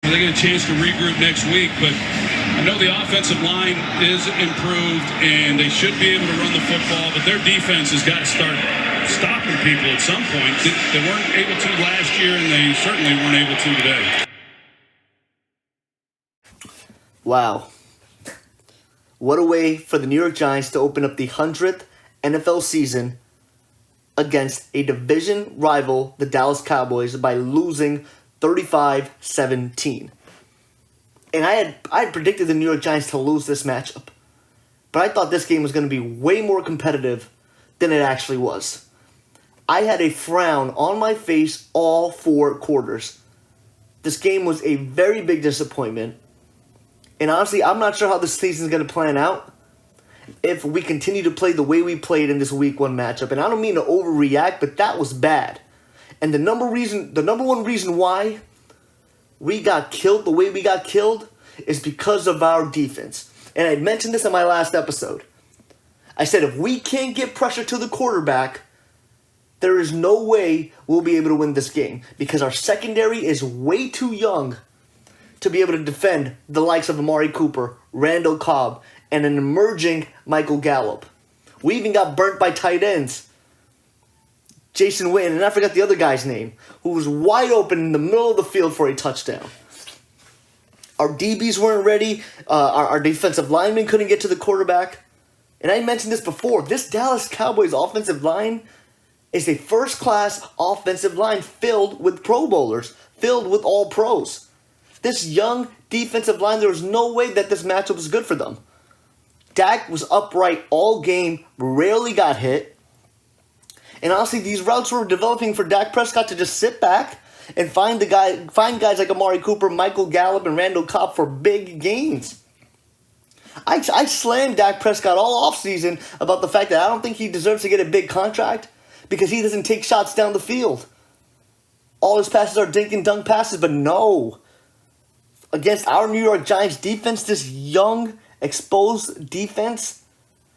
They get a chance to regroup next week, but I know the offensive line is improved, and they should be able to run the football, but their defense has got to start stopping people at some point. They weren't able to last year, and they certainly weren't able to today. Wow. What a way for the New York Giants to open up the 100th NFL season against a division rival, the Dallas Cowboys, by losing 35-17. And I had predicted the New York Giants to lose this matchup. But I thought this game was going to be way more competitive than it actually was. I had a frown on my face all 4 quarters. This game was a very big disappointment. And honestly, I'm not sure how this season is going to plan out if we continue to play the way we played in this Week 1 matchup. And I don't mean to overreact, but that was bad. And the number one reason why we got killed the way we got killed is because of our defense. And I mentioned this in my last episode. I said if we can't get pressure to the quarterback, there is no way we'll be able to win this game because our secondary is way too young to be able to defend the likes of Amari Cooper, Randall Cobb, and an emerging Michael Gallup. We even got burnt by tight ends. Jason Witten, and I forgot the other guy's name, who was wide open in the middle of the field for a touchdown. Our DBs weren't ready. Our defensive linemen couldn't get to the quarterback. And I mentioned this before. This Dallas Cowboys offensive line is a first-class offensive line filled with Pro Bowlers, filled with all pros. This young defensive line, there was no way that this matchup was good for them. Dak was upright all game, rarely got hit. And honestly, these routes were developing for Dak Prescott to just sit back and find guys like Amari Cooper, Michael Gallup, and Randall Cobb for big gains. I slammed Dak Prescott all offseason about the fact that I don't think he deserves to get a big contract because he doesn't take shots down the field. All his passes are dink and dunk passes, but no. Against our New York Giants defense, this young, exposed defense,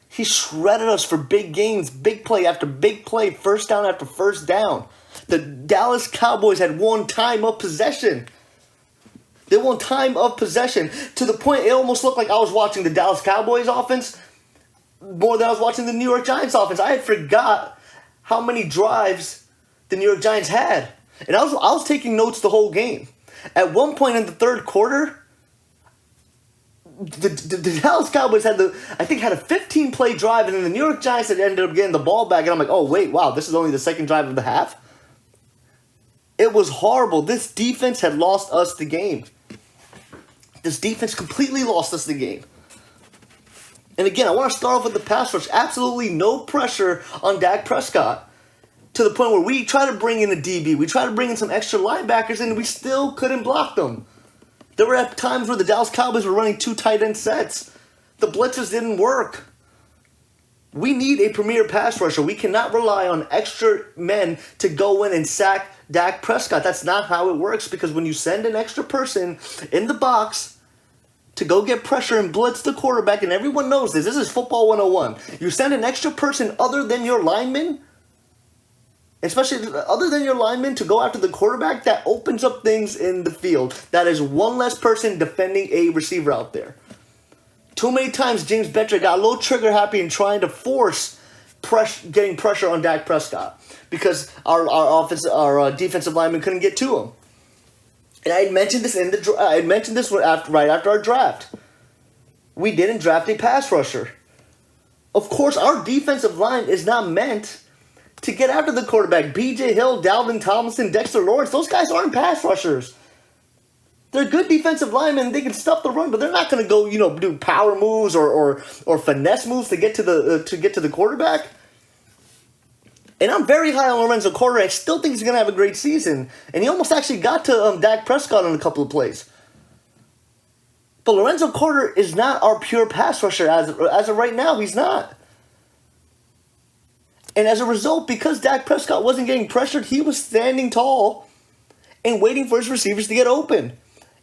he shredded us for big gains, big play after big play, first down after first down. The Dallas Cowboys had one time of possession. They won time of possession to the point it almost looked like I was watching the Dallas Cowboys offense more than I was watching the New York Giants offense. I had forgot how many drives the New York Giants had. And I was taking notes the whole game. At one point in the third quarter, the Dallas Cowboys had a 15-play drive, and then the New York Giants had ended up getting the ball back, and I'm like, oh, wait, wow, this is only the second drive of the half? It was horrible. This defense had lost us the game. This defense completely lost us the game. And again, I want to start off with the pass rush. Absolutely no pressure on Dak Prescott. To the point where we try to bring in a DB. We try to bring in some extra linebackers, and we still couldn't block them. There were times where the Dallas Cowboys were running 2 tight end sets. The blitzes didn't work. We need a premier pass rusher. We cannot rely on extra men to go in and sack Dak Prescott. That's not how it works, because when you send an extra person in the box to go get pressure and blitz the quarterback, and everyone knows this is football 101. You send an extra person other than your lineman, especially other than your lineman, to go after the quarterback, that opens up things in the field. That is one less person defending a receiver out there. Too many times James Bettcher got a little trigger happy and trying to force getting pressure on Dak Prescott because our defensive lineman couldn't get to him. And I had mentioned this right after our draft. We didn't draft a pass rusher. Of course, our defensive line is not meant to get after the quarterback. B.J. Hill, Dalvin Tomlinson, Dexter Lawrence, those guys aren't pass rushers. They're good defensive linemen. They can stuff the run, but they're not going to go, do power moves or finesse moves to get to the quarterback. And I'm very high on Lorenzo Carter. I still think he's going to have a great season. And he almost actually got to Dak Prescott on a couple of plays. But Lorenzo Carter is not our pure pass rusher as of right now. He's not. And as a result, because Dak Prescott wasn't getting pressured, he was standing tall and waiting for his receivers to get open.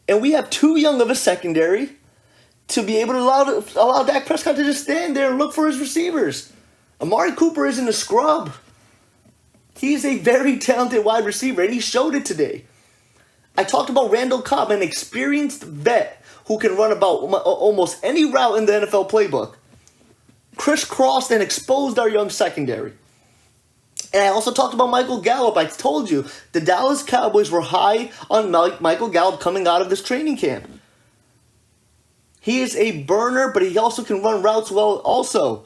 And we have too young of a secondary to be able to allow Dak Prescott to just stand there and look for his receivers. Amari Cooper isn't a scrub. He's a very talented wide receiver, and he showed it today. I talked about Randall Cobb, an experienced vet who can run about almost any route in the NFL playbook. Crisscrossed and exposed our young secondary. And I also talked about Michael Gallup. I told you, the Dallas Cowboys were high on Michael Gallup coming out of this training camp. He is a burner, but he also can run routes well also.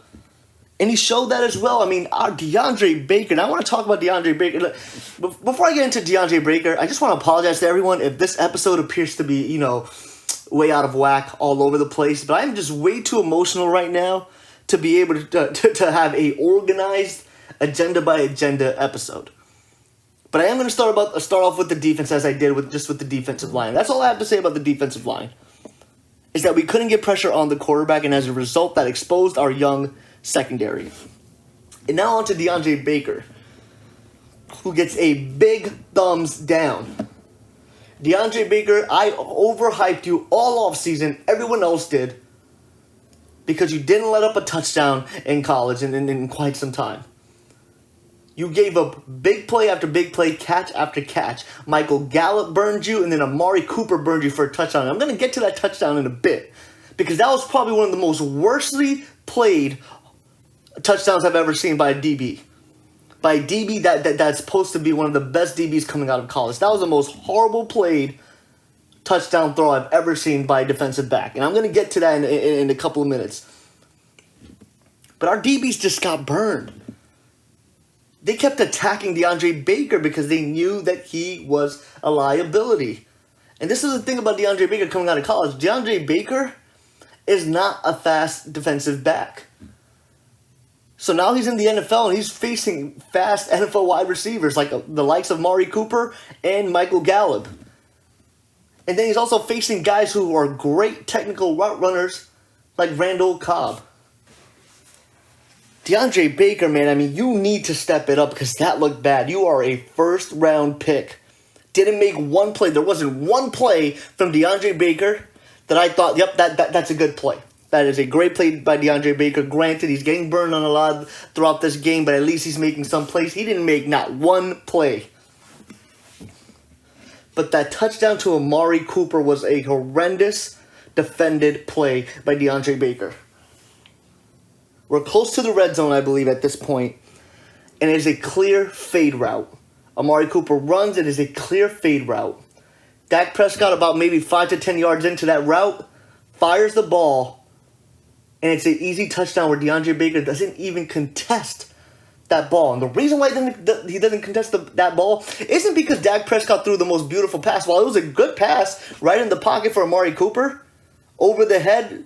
And he showed that as well. I mean, our DeAndre Baker, and I want to talk about DeAndre Baker. Look, before I get into DeAndre Baker, I just want to apologize to everyone if this episode appears to be, way out of whack all over the place. But I'm just way too emotional right now to be able to have a organized agenda by agenda episode. But I am going to start off with the defense as I did with the defensive line. That's all I have to say about the defensive line. Is that we couldn't get pressure on the quarterback, and as a result, that exposed our young secondary. And now on to DeAndre Baker, who gets a big thumbs down. DeAndre Baker, I overhyped you all offseason. Everyone else did. Because you didn't let up a touchdown in college and in quite some time. You gave up big play after big play, catch after catch. Michael Gallup burned you, and then Amari Cooper burned you for a touchdown. I'm going to get to that touchdown in a bit. Because that was probably one of the most worstly played touchdowns I've ever seen by a DB. By a DB that's supposed to be one of the best DBs coming out of college. That was the most horrible played touchdown throw I've ever seen by a defensive back. And I'm going to get to that in a couple of minutes. But our DBs just got burned. They kept attacking DeAndre Baker because they knew that he was a liability. And this is the thing about DeAndre Baker coming out of college. DeAndre Baker is not a fast defensive back. So now he's in the NFL and he's facing fast NFL wide receivers like the likes of Amari Cooper and Michael Gallup. And then he's also facing guys who are great technical route runners like Randall Cobb. DeAndre Baker, man, I mean, you need to step it up because that looked bad. You are a first-round pick. Didn't make one play. There wasn't one play from DeAndre Baker that I thought, yep, that's a good play. That is a great play by DeAndre Baker. Granted, he's getting burned on a lot throughout this game, but at least he's making some plays. He didn't make not one play. But that touchdown to Amari Cooper was a horrendous defended play by DeAndre Baker. We're close to the red zone, I believe, at this point. And it is a clear fade route. Amari Cooper runs. It is a clear fade route. Dak Prescott, about maybe 5 to 10 yards into that route, fires the ball. And it's an easy touchdown where DeAndre Baker doesn't even contest that ball. And the reason why he doesn't contest that ball isn't because Dak Prescott threw the most beautiful pass. While it was a good pass right in the pocket for Amari Cooper, over the head,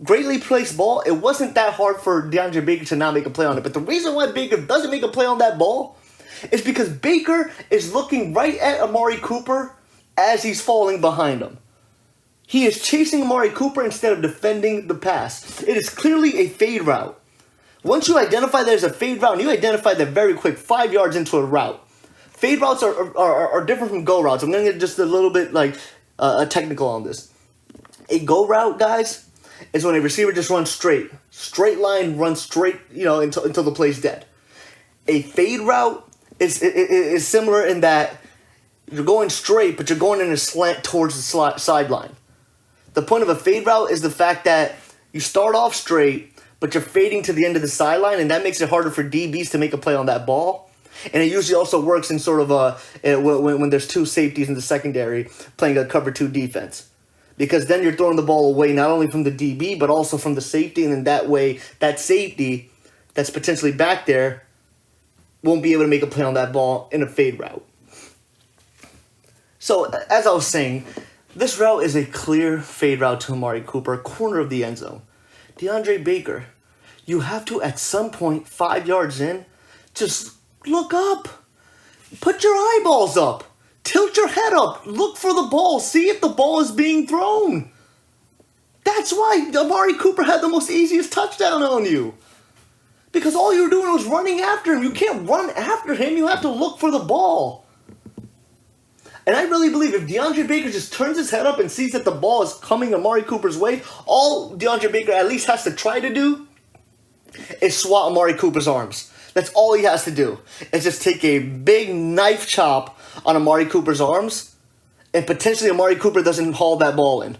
greatly placed ball, it wasn't that hard for DeAndre Baker to not make a play on it. But the reason why Baker doesn't make a play on that ball is because Baker is looking right at Amari Cooper as he's falling behind him. He is chasing Amari Cooper instead of defending the pass. It is clearly a fade route. Once you identify that as a fade route, and you identify that very quick 5 yards into a route, fade routes are different from go routes. I'm going to get just a little bit technical on this. A go route, guys, is when a receiver just runs straight. Straight line, runs straight, until the play's dead. A fade route is similar in that you're going straight, but you're going in a slant towards the sideline. The point of a fade route is the fact that you start off straight, but you're fading to the end of the sideline, and that makes it harder for DBs to make a play on that ball. And it usually also works in sort of when there's two safeties in the secondary playing a cover 2 defense. Because then you're throwing the ball away not only from the DB, but also from the safety. And then that way, that safety that's potentially back there won't be able to make a play on that ball in a fade route. So, as I was saying, this route is a clear fade route to Amari Cooper, corner of the end zone. DeAndre Baker, you have to, at some point, 5 yards in, just look up. Put your eyeballs up. Tilt your head up. Look for the ball. See if the ball is being thrown. That's why Amari Cooper had the most easiest touchdown on you. Because all you were doing was running after him. You can't run after him. You have to look for the ball. And I really believe if DeAndre Baker just turns his head up and sees that the ball is coming Amari Cooper's way, all DeAndre Baker at least has to try to do is swat Amari Cooper's arms. That's all he has to do. Is just take a big knife chop on Amari Cooper's arms and potentially Amari Cooper doesn't haul that ball in.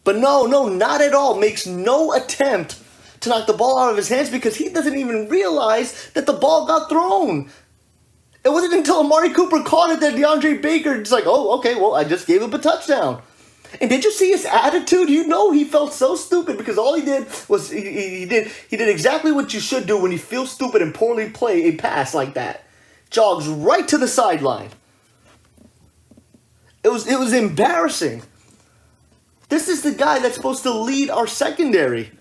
But no, not at all. Makes no attempt to knock the ball out of his hands because he doesn't even realize that the ball got thrown. It wasn't until Amari Cooper caught it that DeAndre Baker just like, oh, okay, well, I just gave him a touchdown. And did you see his attitude? You know he felt so stupid because all he did was he did exactly what you should do when you feel stupid and poorly play a pass like that. Jogs right to the sideline. It was embarrassing. This is the guy that's supposed to lead our secondary.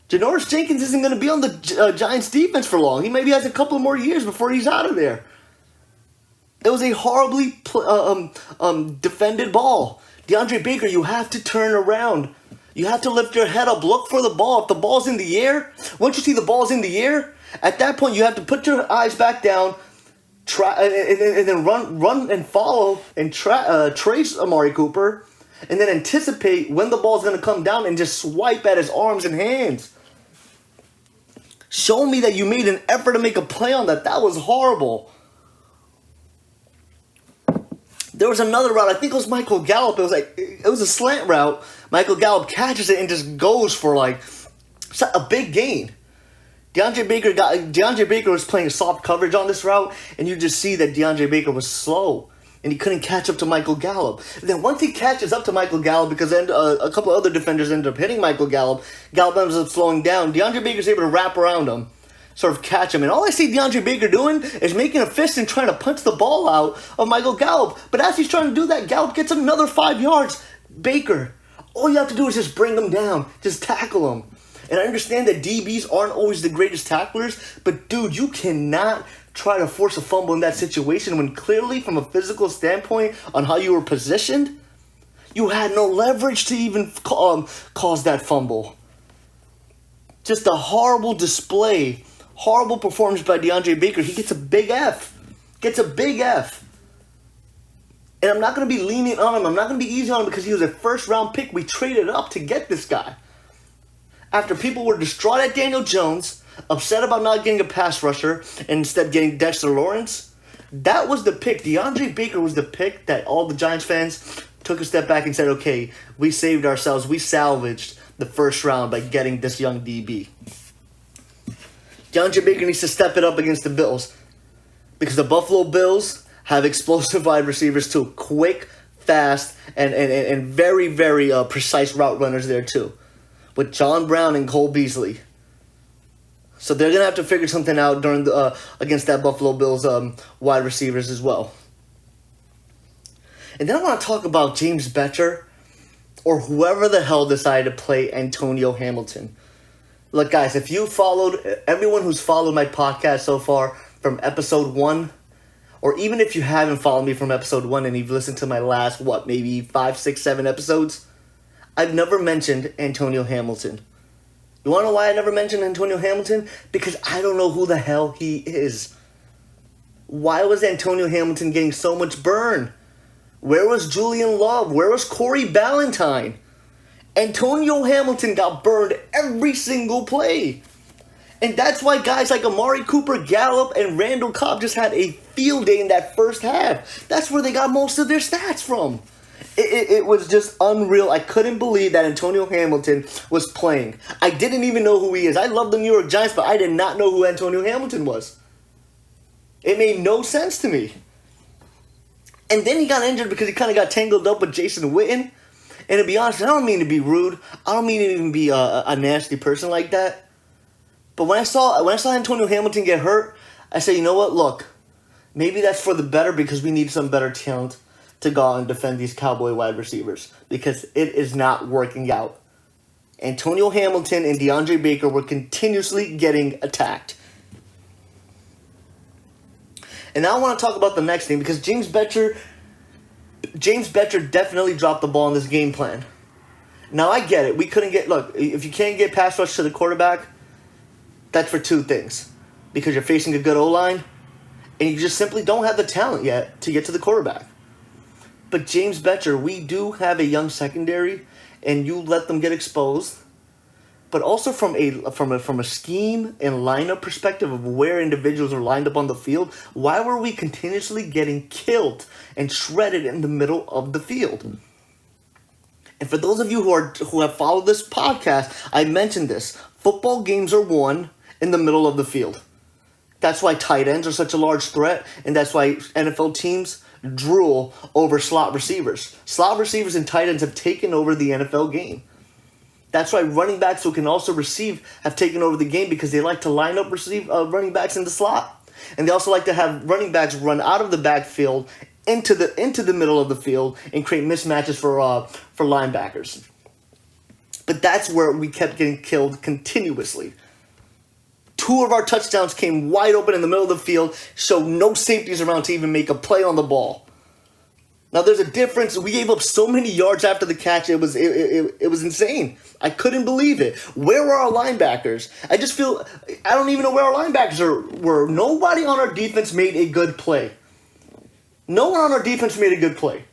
Janoris Jenkins isn't going to be on the Giants defense for long. He maybe has a couple more years before he's out of there. It was a horribly defended ball. DeAndre Baker, you have to turn around. You have to lift your head up. Look for the ball. If the ball's in the air, once you see the ball's in the air, at that point you have to put your eyes back down, try and then run and follow and trace Amari Cooper, and then anticipate when the ball's going to come down and just swipe at his arms and hands. Show me that you made an effort to make a play on that. That was horrible. There was another route. I think it was Michael Gallup. It was a slant route. Michael Gallup catches it and just goes for like a big gain. DeAndre Baker was playing soft coverage on this route, and you just see that DeAndre Baker was slow and he couldn't catch up to Michael Gallup. And then once he catches up to Michael Gallup, because then a couple of other defenders ended up hitting Michael Gallup, Gallup ends up slowing down. DeAndre Baker's able to wrap around him, sort of catch him. And all I see DeAndre Baker doing is making a fist and trying to punch the ball out of Michael Gallup. But as he's trying to do that, Gallup gets another 5 yards. Baker, all you have to do is just bring him down. Just tackle him. And I understand that DBs aren't always the greatest tacklers, but dude, you cannot try to force a fumble in that situation when clearly from a physical standpoint on how you were positioned, you had no leverage to even cause that fumble. Just a horrible display. Horrible performance by DeAndre Baker. He gets a big F. Gets a big F. And I'm not going to be lenient on him. I'm not going to be easy on him because he was a first-round pick. We traded up to get this guy. After people were distraught at Daniel Jones, upset about not getting a pass rusher, and instead getting Dexter Lawrence, that was the pick. DeAndre Baker was the pick that all the Giants fans took a step back and said, okay, we saved ourselves. We salvaged the first round by getting this young DB. DeAndre Baker needs to step it up against the Bills because the Buffalo Bills have explosive wide receivers too. Quick, fast, and very, very precise route runners there too. With John Brown and Cole Beasley. So they're going to have to figure something out during against that Buffalo Bills wide receivers as well. And then I want to talk about James Bettcher or whoever the hell decided to play Antonio Hamilton. Look, guys, if you followed, everyone who's followed my podcast so far from episode 1, or even if you haven't followed me from episode 1 and you've listened to my last, maybe 5, 6, 7 episodes, I've never mentioned Antonio Hamilton. You want to know why I never mentioned Antonio Hamilton? Because I don't know who the hell he is. Why was Antonio Hamilton getting so much burn? Where was Julian Love? Where was Corey Ballantyne? Antonio Hamilton got burned every single play. And that's why guys like Amari Cooper, Gallup, and Randall Cobb just had a field day in that first half. That's where they got most of their stats from. It was just unreal. I couldn't believe that Antonio Hamilton was playing. I didn't even know who he is. I love the New York Giants, but I did not know who Antonio Hamilton was. It made no sense to me. And then he got injured because he kind of got tangled up with Jason Witten. And to be honest, I don't mean to be rude. I don't mean to even be a nasty person like that. But when I saw Antonio Hamilton get hurt, I said, you know what? Look, maybe that's for the better because we need some better talent to go out and defend these Cowboy wide receivers because it is not working out. Antonio Hamilton and DeAndre Baker were continuously getting attacked. And now I want to talk about the next thing because James Bettcher definitely dropped the ball in this game plan. Now I get it. If you can't get pass rush to the quarterback, that's for two things. Because you're facing a good O-line and you just simply don't have the talent yet to get to the quarterback. But James Bettcher, we do have a young secondary, and you let them get exposed. but also from a scheme and lineup perspective of where individuals are lined up on the field. Why were we continuously getting killed and shredded in the middle of the field? And for those of you who have followed this podcast, I mentioned this. Football games are won in the middle of the field. That's why tight ends are such a large threat, and that's why NFL teams drool over slot receivers. Slot receivers and tight ends have taken over the NFL game. That's why running backs who can also receive have taken over the game, because they like to line up running backs in the slot. And they also like to have running backs run out of the backfield into the middle of the field and create mismatches for linebackers. But that's where we kept getting killed continuously. 2 of our touchdowns came wide open in the middle of the field, so no safeties around to even make a play on the ball. Now there's a difference. We gave up so many yards after the catch. It was insane. I couldn't believe it. Where were our linebackers? I don't even know where our linebackers were. Nobody on our defense made a good play. No one on our defense made a good play.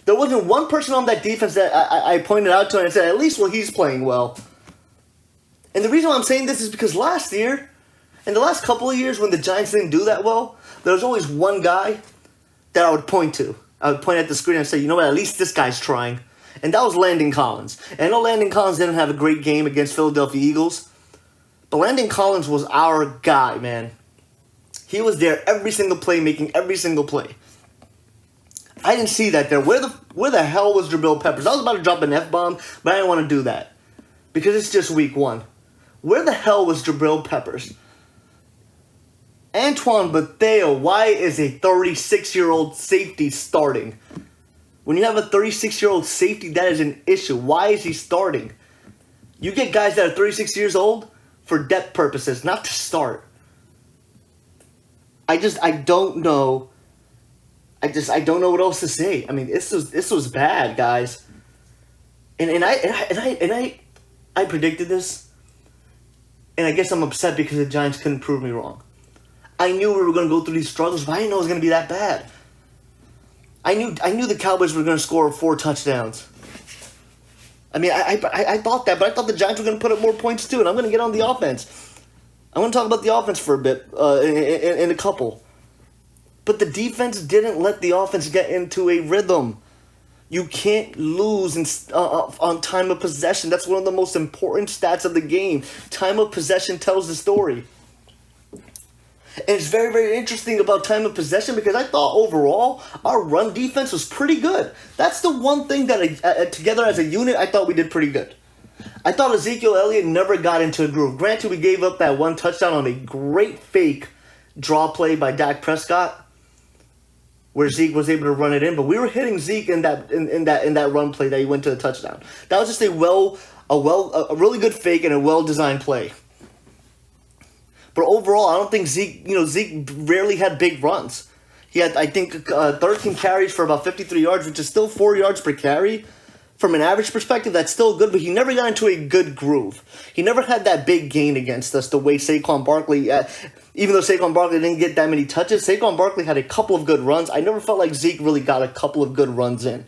There wasn't one person on that defense that I pointed out to and said, at least, well, he's playing well. And the reason why I'm saying this is because last year, in the last couple of years when the Giants didn't do that well, there was always one guy that I would point to. I would point at the screen and say, you know what, at least this guy's trying. And that was Landon Collins. And I know Landon Collins didn't have a great game against Philadelphia Eagles, but Landon Collins was our guy, man. He was there every single play, making every single play. I didn't see that there. Where the hell was Jabril Peppers? I was about to drop an F-bomb, but I didn't want to do that because it's just week 1. Where the hell was Jabril Peppers? Antoine Bethea, why is a 36-year-old safety starting? When you have a 36-year-old safety, that is an issue. Why is he starting? You get guys that are 36 years old for depth purposes, not to start. I don't know. I don't know what else to say. I mean, this was bad, guys. And I predicted this. And I guess I'm upset because the Giants couldn't prove me wrong. I knew we were going to go through these struggles, but I didn't know it was going to be that bad. I knew the Cowboys were going to score 4 touchdowns. I mean, I thought that, but I thought the Giants were going to put up more points too, and I'm going to get on the offense. I'm going to talk about the offense for a bit in a couple. But the defense didn't let the offense get into a rhythm. You can't lose on time of possession. That's one of the most important stats of the game. Time of possession tells the story. And it's very, very interesting about time of possession because I thought overall our run defense was pretty good. That's the one thing that together as a unit, I thought we did pretty good. I thought Ezekiel Elliott never got into a groove. Granted, we gave up that 1 touchdown on a great fake draw play by Dak Prescott, where Zeke was able to run it in, but we were hitting Zeke in that run play that he went to the touchdown. That was just a really good fake and a well-designed play. But overall, I don't think Zeke rarely had big runs. He had, I think, 13 carries for about 53 yards, which is still 4 yards per carry. From an average perspective, that's still good, but he never got into a good groove. He never had that big gain against us the way Saquon Barkley, even though Saquon Barkley didn't get that many touches, Saquon Barkley had a couple of good runs. I never felt like Zeke really got a couple of good runs in.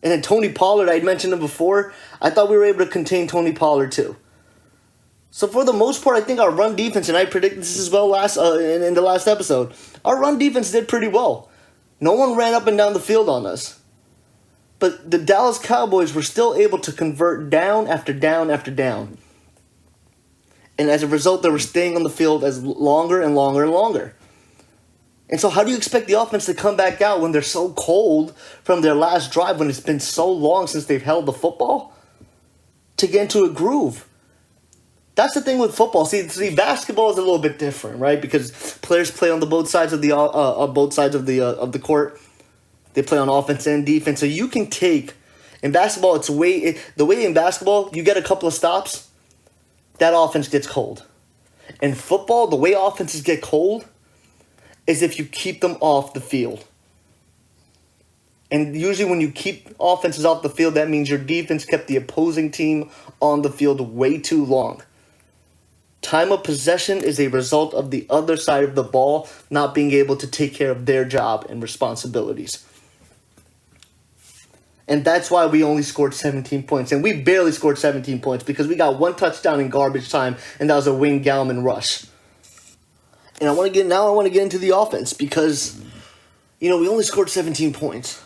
And then Tony Pollard, I'd mentioned him before. I thought we were able to contain Tony Pollard too. So for the most part, I think our run defense, and I predicted this as well in the last episode, our run defense did pretty well. No one ran up and down the field on us. But the Dallas Cowboys were still able to convert down after down after down. And as a result, they were staying on the field as longer and longer and longer. And so how do you expect the offense to come back out when they're so cold from their last drive, when it's been so long since they've held the football, to get into a groove? That's the thing with football. See, basketball is a little bit different, right? Because players play on both sides of the court. They play on offense and defense. So you can take, in basketball, the way in basketball, you get a couple of stops, that offense gets cold. In football, the way offenses get cold is if you keep them off the field. And usually when you keep offenses off the field, that means your defense kept the opposing team on the field way too long. Time of possession is a result of the other side of the ball not being able to take care of their job and responsibilities. And that's why we only scored 17 points. And we barely scored 17 points because we got one touchdown in garbage time, and that was a Wayne Gallman rush. And I want to get into the offense because, we only scored 17 points.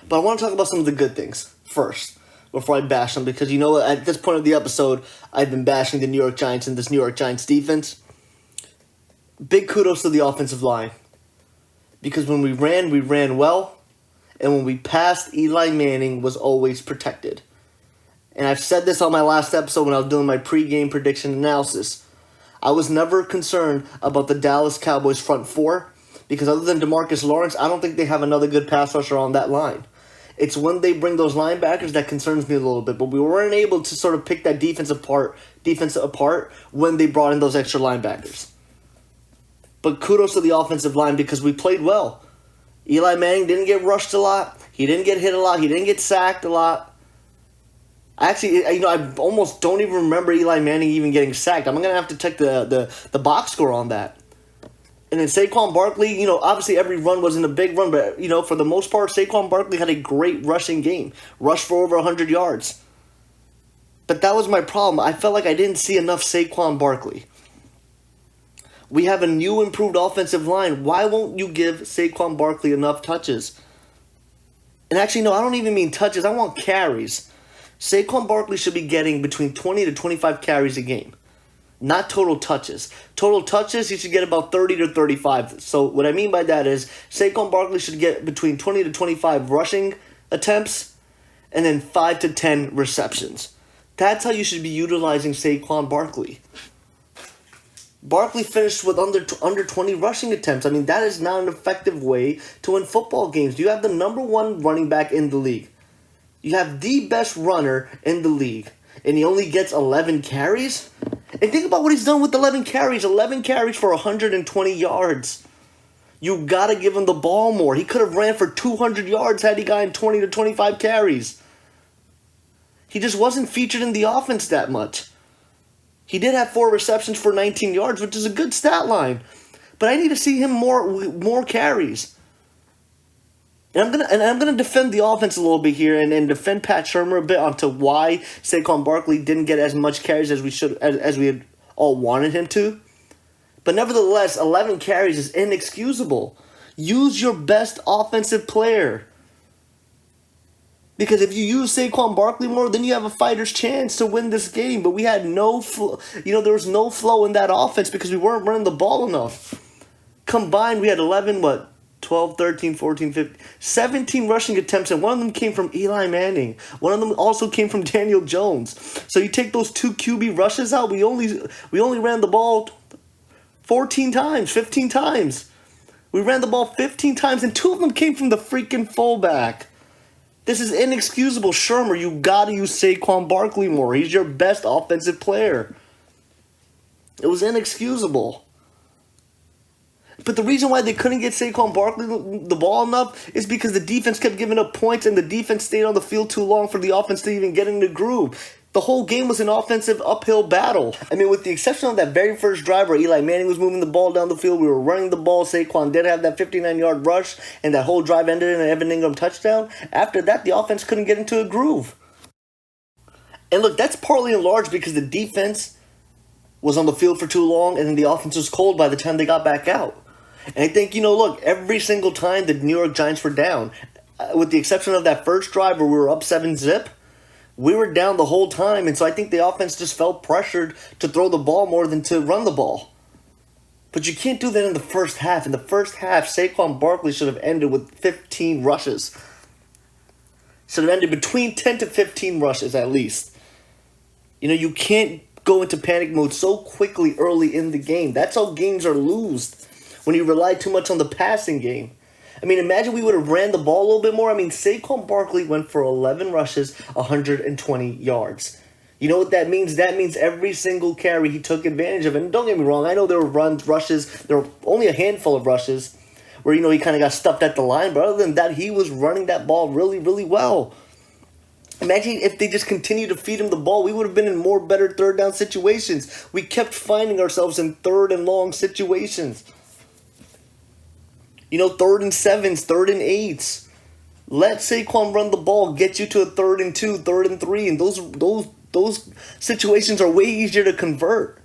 But I want to talk about some of the good things first before I bash them because, at this point of the episode, I've been bashing the New York Giants and this New York Giants defense. Big kudos to the offensive line because when we ran well. And when we passed, Eli Manning was always protected. And I've said this on my last episode when I was doing my pregame prediction analysis. I was never concerned about the Dallas Cowboys front four because other than DeMarcus Lawrence, I don't think they have another good pass rusher on that line. It's when they bring those linebackers that concerns me a little bit. But we weren't able to sort of pick that defense apart when they brought in those extra linebackers. But kudos to the offensive line because we played well. Eli Manning didn't get rushed a lot. He didn't get hit a lot. He didn't get sacked a lot. Actually, I almost don't even remember Eli Manning even getting sacked. I'm going to have to check the box score on that. And then Saquon Barkley, obviously every run wasn't a big run, but, for the most part, Saquon Barkley had a great rushing game. Rushed for over 100 yards. But that was my problem. I felt like I didn't see enough Saquon Barkley. We have a new improved offensive line. Why won't you give Saquon Barkley enough touches? And actually, no, I don't even mean touches. I want carries. Saquon Barkley should be getting between 20 to 25 carries a game. Not total touches. Total touches, he should get about 30 to 35. So what I mean by that is Saquon Barkley should get between 20 to 25 rushing attempts and then 5 to 10 receptions. That's how you should be utilizing Saquon Barkley. Barkley finished with under 20 rushing attempts. I mean, that is not an effective way to win football games. You have the number one running back in the league. You have the best runner in the league. And he only gets 11 carries? And think about what he's done with 11 carries. 11 carries for 120 yards. You got to give him the ball more. He could have ran for 200 yards had he gotten 20 to 25 carries. He just wasn't featured in the offense that much. He did have 4 receptions for 19 yards, which is a good stat line. But I need to see him more carries. And I'm gonna defend the offense a little bit here and defend Pat Shurmur a bit onto why Saquon Barkley didn't get as much carries as we had all wanted him to. But nevertheless, 11 carries is inexcusable. Use your best offensive player. Because if you use Saquon Barkley more, then you have a fighter's chance to win this game. But we had no flow. There was no flow in that offense because we weren't running the ball enough. Combined, we had 12, 13, 14, 15, 17 rushing attempts, and one of them came from Eli Manning. One of them also came from Daniel Jones. So you take those 2 QB rushes out, we only ran the ball 14 times, 15 times. We ran the ball 15 times, and 2 of them came from the freaking fullback. This is inexcusable. Shurmur, you gotta use Saquon Barkley more. He's your best offensive player. It was inexcusable. But the reason why they couldn't get Saquon Barkley the ball enough is because the defense kept giving up points and the defense stayed on the field too long for the offense to even get in the groove. The whole game was an offensive uphill battle. I mean, with the exception of that very first drive where Eli Manning was moving the ball down the field, we were running the ball, Saquon did have that 59-yard rush, and that whole drive ended in an Evan Ingram touchdown. After that, the offense couldn't get into a groove. And look, that's partly in large because the defense was on the field for too long, and then the offense was cold by the time they got back out. And I think, look, every single time the New York Giants were down, with the exception of that first drive where we were up 7-zip, we were down the whole time, and so I think the offense just felt pressured to throw the ball more than to run the ball. But you can't do that in the first half. In the first half, Saquon Barkley should have ended with 15 rushes. Should have ended between 10 to 15 rushes at least. You can't go into panic mode so quickly early in the game. That's how games are lost when you rely too much on the passing game. I mean, imagine we would have ran the ball a little bit more. I mean, Saquon Barkley went for 11 rushes, 120 yards. You know what that means? That means every single carry he took advantage of. And don't get me wrong, I know there were rushes. There were only a handful of rushes where, he kind of got stuffed at the line. But other than that, he was running that ball really, really well. Imagine if they just continued to feed him the ball. We would have been in more better third down situations. We kept finding ourselves in third and long situations. 3rd and 7s, 3rd and 8s. Let Saquon run the ball, get you to a 3rd and 2, 3rd and 3, and those situations are way easier to convert.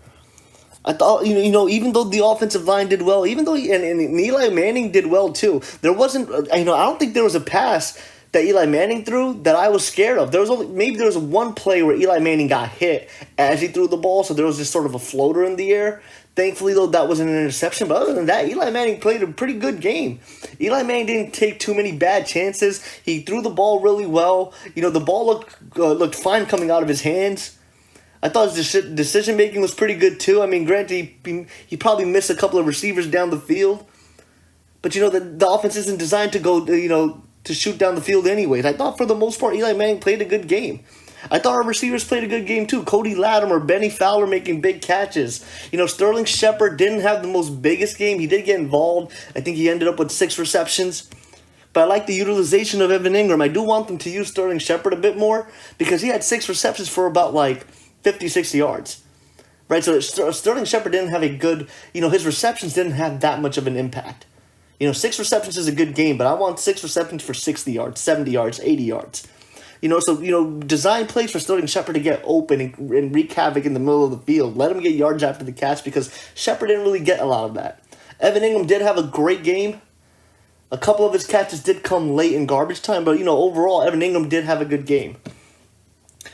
I thought, even though the offensive line did well, even though and Eli Manning did well too, there wasn't, I don't think there was a pass that Eli Manning threw that I was scared of. There was one play where Eli Manning got hit as he threw the ball, so there was just sort of a floater in the air. Thankfully, though, that wasn't an interception. But other than that, Eli Manning played a pretty good game. Eli Manning didn't take too many bad chances. He threw the ball really well. The ball looked fine coming out of his hands. I thought his decision-making was pretty good, too. I mean, granted, he probably missed a couple of receivers down the field. But, the offense isn't designed to go, to shoot down the field anyways. I thought, for the most part, Eli Manning played a good game. I thought our receivers played a good game, too. Cody Latimer, Benny Fowler making big catches. Sterling Shepard didn't have the most biggest game. He did get involved. I think he ended up with 6 receptions. But I like the utilization of Evan Ingram. I do want them to use Sterling Shepard a bit more because he had 6 receptions for about, 50, 60 yards. Right? So Sterling Shepard didn't have a good, his receptions didn't have that much of an impact. 6 receptions is a good game, but I want 6 receptions for 60 yards, 70 yards, 80 yards. Design plays for Sterling Shepard to get open and wreak havoc in the middle of the field. Let him get yards after the catch because Shepard didn't really get a lot of that. Evan Ingram did have a great game. A couple of his catches did come late in garbage time, but, overall, Evan Ingram did have a good game.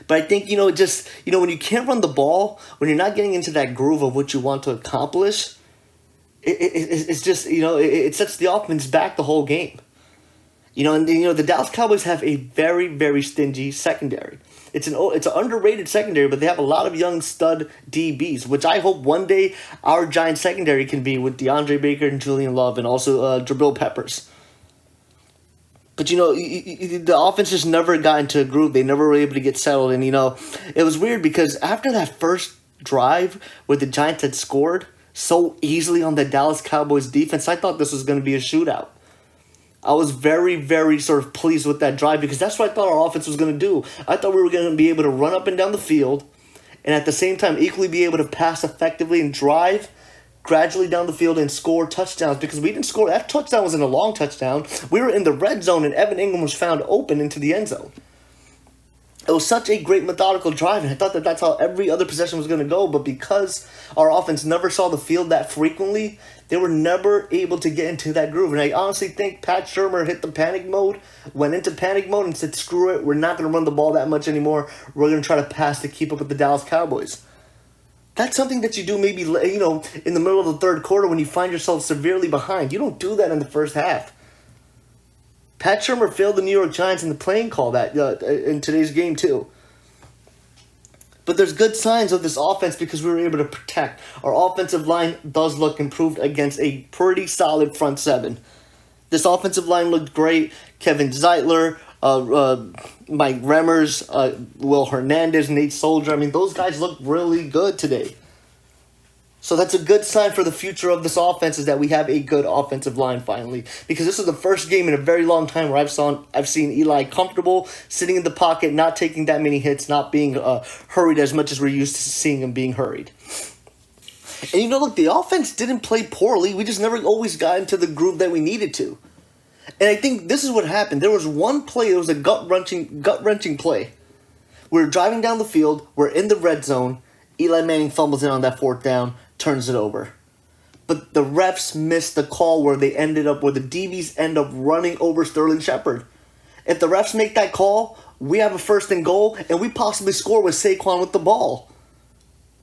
But I think, when you can't run the ball, when you're not getting into that groove of what you want to accomplish, it's just, it sets the offense back the whole game. The Dallas Cowboys have a very, very stingy secondary. It's an underrated secondary, but they have a lot of young stud DBs, which I hope one day our giant secondary can be with DeAndre Baker and Julian Love and also Jabril Peppers. But, the offense just never got into a groove. They never were able to get settled. And, it was weird because after that first drive where the Giants had scored so easily on the Dallas Cowboys defense, I thought this was going to be a shootout. I was very, very sort of pleased with that drive because that's what I thought our offense was going to do. I thought we were going to be able to run up and down the field and at the same time equally be able to pass effectively and drive gradually down the field and score touchdowns because we didn't score. That touchdown wasn't a long touchdown. We were in the red zone and Evan Ingram was found open into the end zone. It was such a great methodical drive, and I thought that that's how every other possession was going to go. But because our offense never saw the field that frequently, they were never able to get into that groove. And I honestly think Pat Shurmur hit the panic mode, went into panic mode, and said, screw it, we're not going to run the ball that much anymore. We're going to try to pass to keep up with the Dallas Cowboys. That's something that you do maybe, in the middle of the third quarter when you find yourself severely behind. You don't do that in the first half. Pat Shurmur failed the New York Giants in the playing call that in today's game too. But there's good signs of this offense because we were able to protect. Our offensive line does look improved against a pretty solid front seven. This offensive line looked great. Kevin Zeitler, Mike Remmers, Will Hernandez, Nate Soldier. I mean, those guys look really good today. So that's a good sign for the future of this offense is that we have a good offensive line finally. Because this is the first game in a very long time where I've seen Eli comfortable, sitting in the pocket, not taking that many hits, not being hurried as much as we're used to seeing him being hurried. And look, the offense didn't play poorly. We just never always got into the groove that we needed to. And I think this is what happened. There was one play, it was a gut-wrenching play. We were driving down the field, we're in the red zone, Eli Manning fumbles in on that 4th down, turns it over. But the refs missed the call where the DBs end up running over Sterling Shepard. If the refs make that call, we have a 1st and goal, and we possibly score with Saquon with the ball.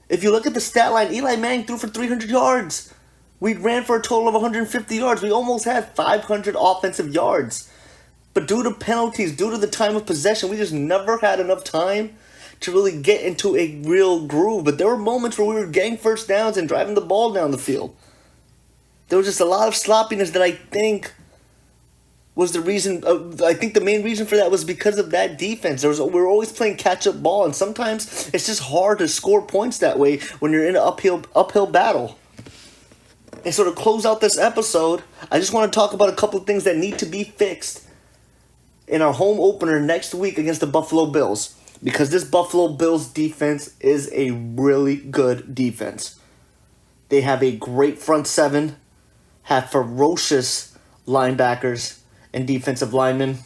If you look at the stat line, Eli Manning threw for 300 yards. We ran for a total of 150 yards. We almost had 500 offensive yards. But due to penalties, due to the time of possession, we just never had enough time to really get into a real groove. But there were moments where we were getting first downs and driving the ball down the field. There was just a lot of sloppiness that I think was the reason. I think the main reason for that was because of that defense. We were always playing catch-up ball, and sometimes it's just hard to score points that way when you're in an uphill battle. And so to close out this episode, I just want to talk about a couple of things that need to be fixed in our home opener next week against the Buffalo Bills. Because this Buffalo Bills defense is a really good defense. They have a great front seven, have ferocious linebackers and defensive linemen.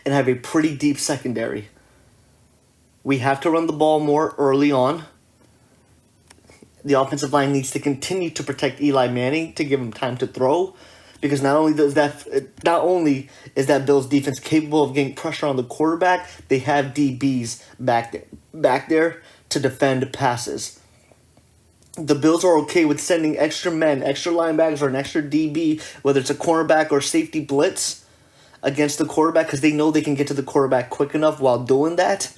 and have a pretty deep secondary. We have to run the ball more early on. The offensive line needs to continue to protect Eli Manning to give him time to throw, because not only is that Bills defense capable of getting pressure on the quarterback, they have DBs back there to defend passes. The Bills are okay with sending extra men, extra linebackers, or an extra DB, whether it's a cornerback or safety blitz, against the quarterback, because they know they can get to the quarterback quick enough while doing that,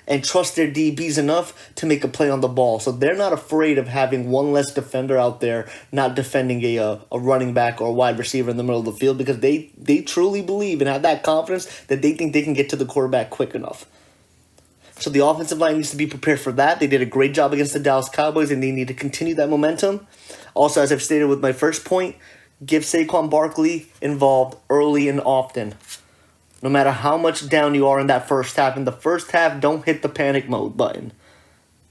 and trust their DBs enough to make a play on the ball. So they're not afraid of having one less defender out there not defending a running back or a wide receiver in the middle of the field, because they truly believe and have that confidence that they think they can get to the quarterback quick enough. So the offensive line needs to be prepared for that. They did a great job against the Dallas Cowboys, and they need to continue that momentum. Also, as I've stated with my first point, give Saquon Barkley involved early and often. No matter how much down you are in that first half. In the first half, don't hit the panic mode button.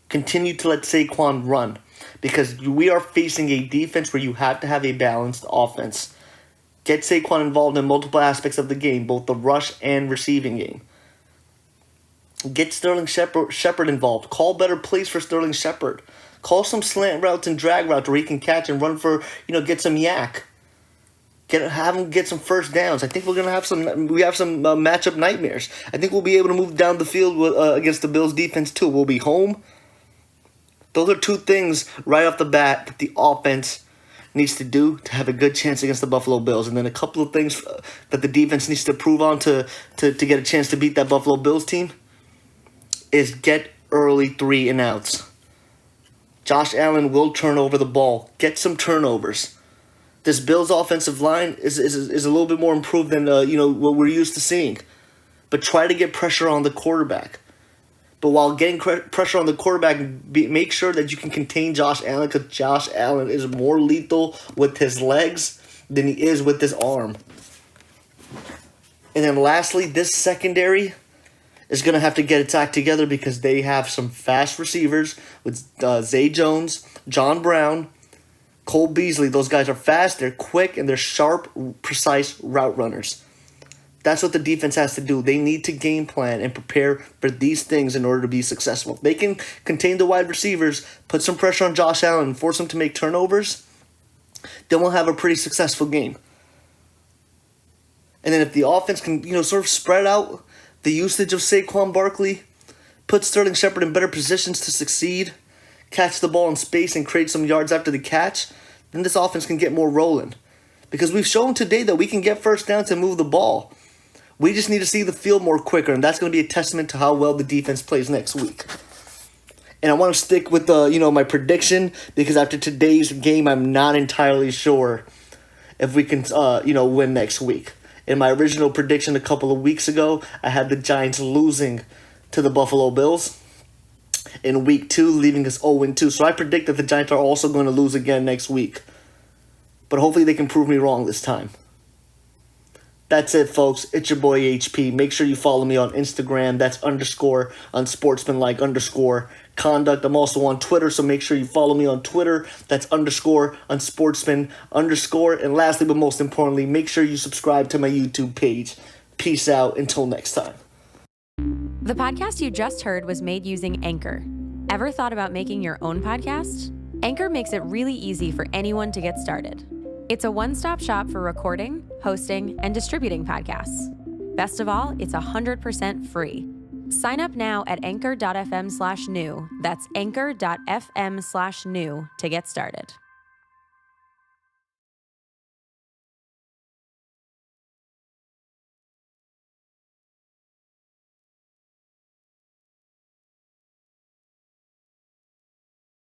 Continue to let Saquon run, because we are facing a defense where you have to have a balanced offense. Get Saquon involved in multiple aspects of the game, both the rush and receiving game. Get Sterling Shepard involved. Call better plays for Sterling Shepard. Call some slant routes and drag routes where he can catch and run for, get some yak. Have him get some first downs. I think we have some matchup nightmares. I think we'll be able to move down the field against the Bills defense too. We'll be home. Those are two things right off the bat that the offense needs to do to have a good chance against the Buffalo Bills. And then a couple of things that the defense needs to prove on to get a chance to beat that Buffalo Bills team is get early 3-and-outs. Josh Allen will turn over the ball. Get some turnovers. This Bills offensive line is a little bit more improved than what we're used to seeing. But try to get pressure on the quarterback. But while getting pressure on the quarterback, make sure that you can contain Josh Allen, because Josh Allen is more lethal with his legs than he is with his arm. And then lastly, this secondary is going to have to get its act together, because they have some fast receivers with Zay Jones, John Brown, Cole Beasley. Those guys are fast, they're quick, and they're sharp, precise route runners. That's what the defense has to do. They need to game plan and prepare for these things in order to be successful. If they can contain the wide receivers, put some pressure on Josh Allen, and force him to make turnovers, then we'll have a pretty successful game. And then if the offense can, sort of spread out the usage of Saquon Barkley, put Sterling Shepard in better positions to succeed, catch the ball in space and create some yards after the catch, then this offense can get more rolling. Because we've shown today that we can get first downs and move the ball. We just need to see the field more quicker, and that's going to be a testament to how well the defense plays next week. And I want to stick with my prediction, because after today's game, I'm not entirely sure if we can win next week. In my original prediction a couple of weeks ago, I had the Giants losing to the Buffalo Bills in week 2, leaving us 0-2. So I predict that the Giants are also going to lose again next week. But hopefully they can prove me wrong this time. That's it, folks. It's your boy HP. Make sure you follow me on Instagram. That's _unsportsmanlike_conduct. I'm also on Twitter, so make sure you follow me on Twitter. That's _unsportsman_. And lastly, but most importantly, make sure you subscribe to my YouTube page. Peace out. Until next time. The podcast you just heard was made using Anchor. Ever thought about making your own podcast? Anchor makes it really easy for anyone to get started. It's a one-stop shop for recording, hosting, and distributing podcasts. Best of all, it's 100% free. Sign up now at anchor.fm/new. That's anchor.fm/new to get started.